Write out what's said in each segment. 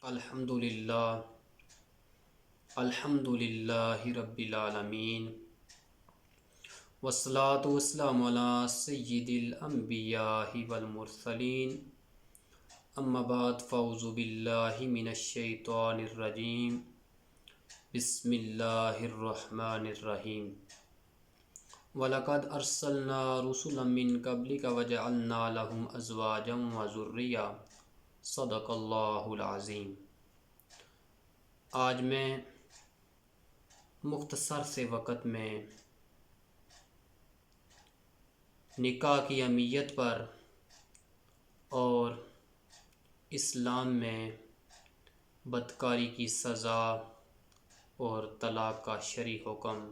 الحمدللہ الحمدللہ رب العالمین والصلاة والسلام علی سید الانبیاء والمرسلین اما بعد فاعوذ باللہ من الشیطان الرجیم بسم اللہ الرحمن الرحیم وَلَقَدْ أَرْسَلْنَا رُسُلًا مِّن قَبْلِكَ وَجَعَلْنَا لَهُمْ أَزْوَاجًا وَذُرِّيَّةً صدق اللہ العظیم۔ آج میں مختصر سے وقت میں نکاح کی اہمیت پر اور اسلام میں بدکاری کی سزا اور طلاق کا شرعی حکم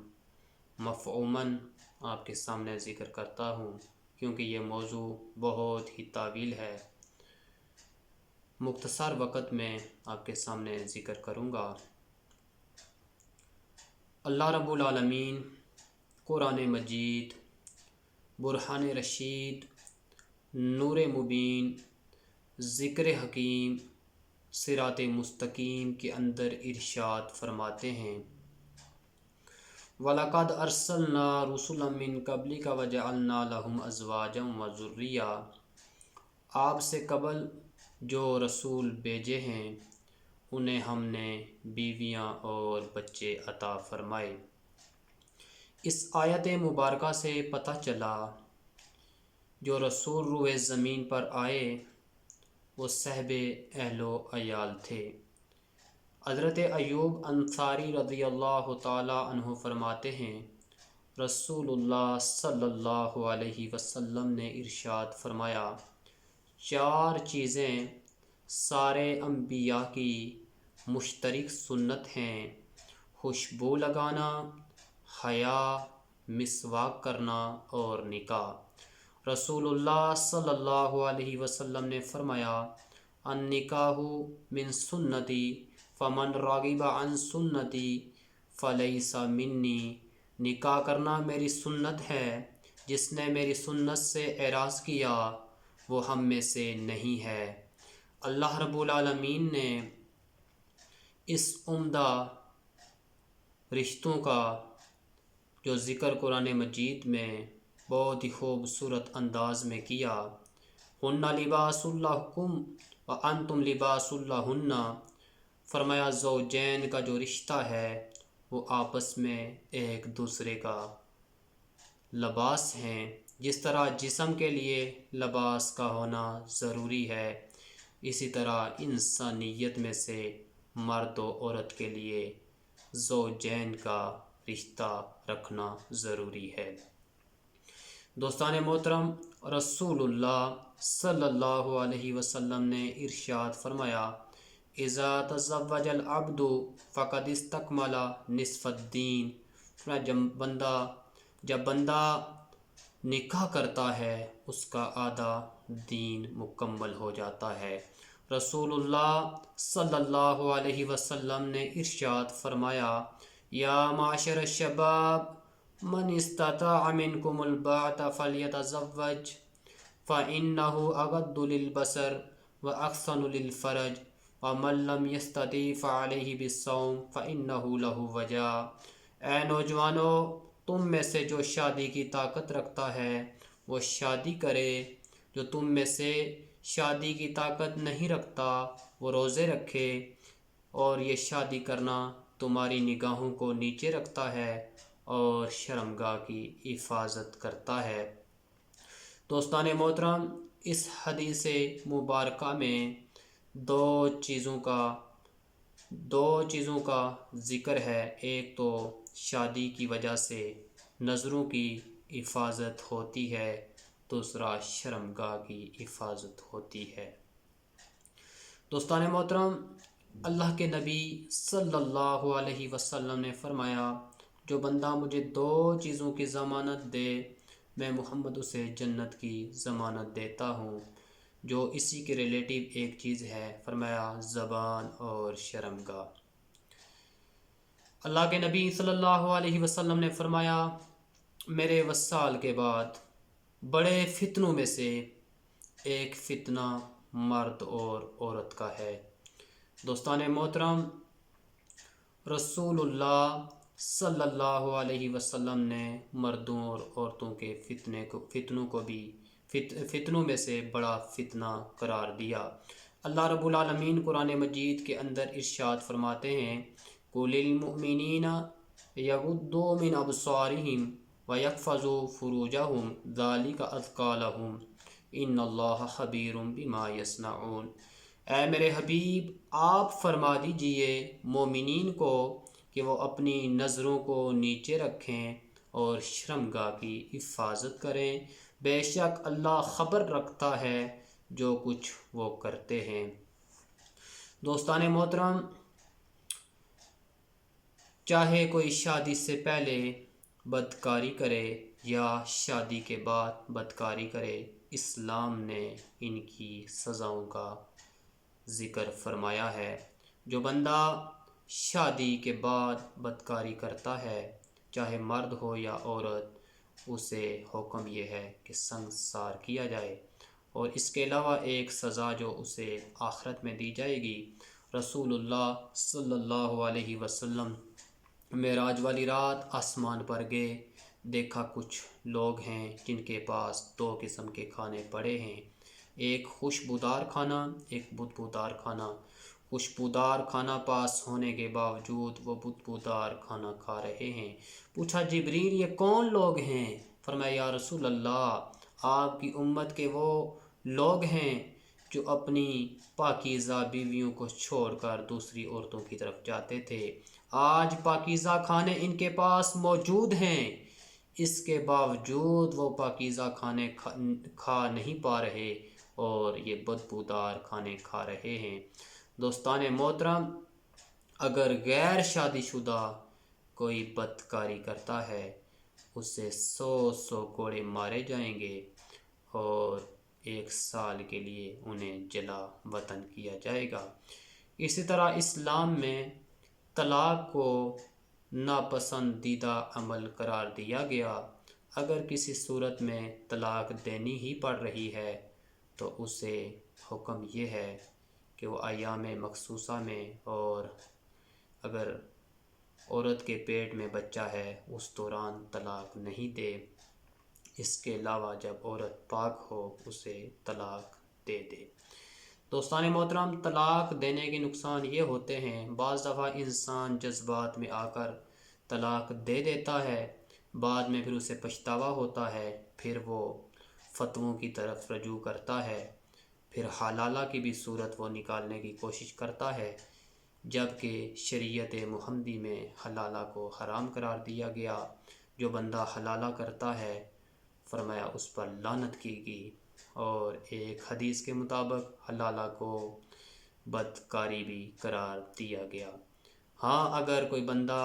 مفہوماً آپ کے سامنے ذکر کرتا ہوں، کیونکہ یہ موضوع بہت ہی طویل ہے۔ مختصر وقت میں آپ کے سامنے ذکر کروں گا۔ اللہ رب العالمین قرآن مجید، برہان رشید، نور مبین، ذکر حکیم، صراط مستقیم کے اندر ارشاد فرماتے ہیں، وَلَقَدْ أَرْسَلْنَا رُسُلًا مِّن قَبْلِكَ وَجَعَلْنَا لَهُمْ أَزْوَاجًا وَذُرِّيَّةً، آپ سے قبل جو رسول بھیجے ہیں انہیں ہم نے بیویاں اور بچے عطا فرمائے۔ اس آیت مبارکہ سے پتہ چلا جو رسول روئے زمین پر آئے وہ صاحب اہل و عیال تھے۔ حضرت ایوب انصاری رضی اللہ تعالی عنہ فرماتے ہیں، رسول اللہ صلی اللہ علیہ وسلم نے ارشاد فرمایا، 4 چیزیں سارے انبیاء کی مشترک سنت ہیں: خوشبو لگانا، حیا، مسواک کرنا اور نکاح۔ رسول اللہ صلی اللہ علیہ وسلم نے فرمایا، النکاح من سنتی فمن راغب عن سنتی فلیس منی، نکاح کرنا میری سنت ہے، جس نے میری سنت سے اعراض کیا وہ ہم میں سے نہیں ہے۔ اللہ رب العالمین نے اس عمدہ رشتوں کا جو ذکر قرآن مجید میں بہت ہی خوبصورت انداز میں کیا، ہن لباس لکم وانتم لباس لہن، فرمایا زوجین کا جو رشتہ ہے وہ آپس میں ایک دوسرے کا لباس ہیں۔ جس طرح جسم کے لیے لباس کا ہونا ضروری ہے، اسی طرح انسانیت میں سے مرد و عورت کے لیے زوجین کا رشتہ رکھنا ضروری ہے۔ دوستان محترم، رسول اللہ صلی اللہ علیہ وسلم نے ارشاد فرمایا، اذا تزوج العبد فقد استکمل نصف الدین، جب بندہ نکاح کرتا ہے اس کا آدھا دین مکمل ہو جاتا ہے۔ رسول اللہ صلی اللہ علیہ وسلم نے ارشاد فرمایا، یا معاشر الشباب من استطاع منکم الباءۃ فلیتزوج فإنہ اغض للبصر واحسن للفرج ومن لم یستطع فعلیہ بالصوم فإنہ لہ وجاء۔ اے نوجوانو، تم میں سے جو شادی کی طاقت رکھتا ہے وہ شادی کرے، جو تم میں سے شادی کی طاقت نہیں رکھتا وہ روزے رکھے، اور یہ شادی کرنا تمہاری نگاہوں کو نیچے رکھتا ہے اور شرمگاہ کی حفاظت کرتا ہے۔ دوستان محترم، اس حدیث مبارکہ میں دو چیزوں کا ذکر ہے۔ ایک تو شادی کی وجہ سے نظروں کی حفاظت ہوتی ہے، دوسرا شرمگاہ کی حفاظت ہوتی ہے۔ دوستان محترم، اللہ کے نبی صلی اللہ علیہ وسلم نے فرمایا، جو بندہ مجھے 2 چیزوں کی ضمانت دے میں محمد اسے جنت کی ضمانت دیتا ہوں۔ جو اسی کے ریلیٹیو ایک چیز ہے، فرمایا زبان اور شرمگاہ۔ اللہ کے نبی صلی اللہ علیہ وسلم نے فرمایا، میرے وصال کے بعد بڑے فتنوں میں سے ایک فتنہ مرد اور عورت کا ہے۔ دوستان محترم، رسول اللہ صلی اللہ علیہ وسلم نے مردوں اور عورتوں کے فتنوں میں سے بڑا فتنہ قرار دیا۔ اللہ رب العالمین قرآن مجید کے اندر ارشاد فرماتے ہیں، قُلِ الْمُؤْمِنِينَ يَغُضُّوا مِنْ أَبْصَارِهِمْ وَيَحْفَظُوا فُرُوجَهُمْ ذَلِكَ أَزْكَىٰ لَهُمْ إِنَّ اللَّهَ خَبِيرٌ بِمَا يَصْنَعُونَ۔ اے میرے حبیب، آپ فرما دیجئے مومنین کو کہ وہ اپنی نظروں کو نیچے رکھیں اور شرمگاہ کی حفاظت کریں، بے شک اللہ خبر رکھتا ہے جو کچھ وہ کرتے ہیں۔ دوستان محترم، چاہے کوئی شادی سے پہلے بدکاری کرے یا شادی کے بعد بدکاری کرے، اسلام نے ان کی سزاؤں کا ذکر فرمایا ہے۔ جو بندہ شادی کے بعد بدکاری کرتا ہے، چاہے مرد ہو یا عورت، اسے حکم یہ ہے کہ سنگسار کیا جائے، اور اس کے علاوہ ایک سزا جو اسے آخرت میں دی جائے گی۔ رسول اللہ صلی اللہ علیہ وسلم معراج والی رات آسمان پر گئے، دیکھا کچھ لوگ ہیں جن کے پاس دو قسم کے کھانے پڑے ہیں، ایک خوشبودار کھانا، ایک بدبودار کھانا۔ خوشبودار کھانا پاس ہونے کے باوجود وہ بدبودار کھانا کھا رہے ہیں۔ پوچھا جبریل یہ کون لوگ ہیں؟ فرمایا یا رسول اللہ، آپ کی امت کے وہ لوگ ہیں جو اپنی پاکیزہ بیویوں کو چھوڑ کر دوسری عورتوں کی طرف جاتے تھے۔ آج پاکیزہ کھانے ان کے پاس موجود ہیں، اس کے باوجود وہ پاکیزہ کھانے کھا نہیں پا رہے اور یہ بدبودار کھانے کھا رہے ہیں۔ دوستان محترم، اگر غیر شادی شدہ کوئی بدکاری کرتا ہے، اسے 100 کوڑے مارے جائیں گے اور 1 سال کے لیے انہیں جلا وطن کیا جائے گا۔ اسی طرح اسلام میں طلاق کو ناپسندیدہ عمل قرار دیا گیا۔ اگر کسی صورت میں طلاق دینی ہی پڑ رہی ہے تو اسے حکم یہ ہے کہ وہ ایام مخصوصہ میں، اور اگر عورت کے پیٹ میں بچہ ہے اس دوران طلاق نہیں دے، اس کے علاوہ جب عورت پاک ہو اسے طلاق دے دے۔ دوستان محترم، طلاق دینے کے نقصان یہ ہوتے ہیں، بعض دفعہ انسان جذبات میں آ کر طلاق دے دیتا ہے، بعد میں پھر اسے پچھتاوا ہوتا ہے، پھر وہ فتووں کی طرف رجوع کرتا ہے، پھر حلالہ کی بھی صورت وہ نکالنے کی کوشش کرتا ہے، جبکہ شریعت محمدی میں حلالہ کو حرام قرار دیا گیا۔ جو بندہ حلالہ کرتا ہے، فرمایا اس پر لعنت کی گئی، اور ایک حدیث کے مطابق حلالہ کو بدکاری بھی قرار دیا گیا۔ ہاں، اگر کوئی بندہ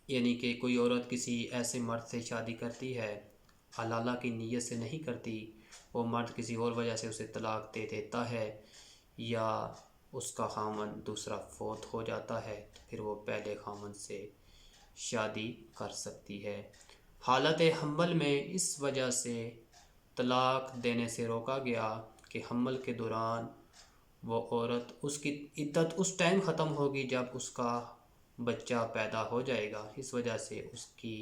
یعنی کہ کوئی عورت کسی ایسے مرد سے شادی کرتی ہے، حلالہ کی نیت سے نہیں کرتی، وہ مرد کسی اور وجہ سے اسے طلاق دے دیتا ہے، یا اس کا خاوند دوسرا فوت ہو جاتا ہے، تو پھر وہ پہلے خاوند سے شادی کر سکتی ہے۔ حالت حمل میں اس وجہ سے طلاق دینے سے روکا گیا کہ حمل کے دوران وہ عورت، اس کی عدت اس ٹائم ختم ہوگی جب اس کا بچہ پیدا ہو جائے گا، اس وجہ سے اس کی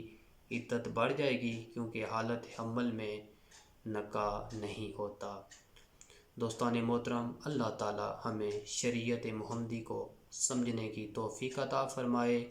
عدت بڑھ جائے گی، کیونکہ حالت حمل میں نکاح نہیں ہوتا۔ دوستان محترم، اللہ تعالی ہمیں شریعت محمدی کو سمجھنے کی توفیق عطا فرمائے۔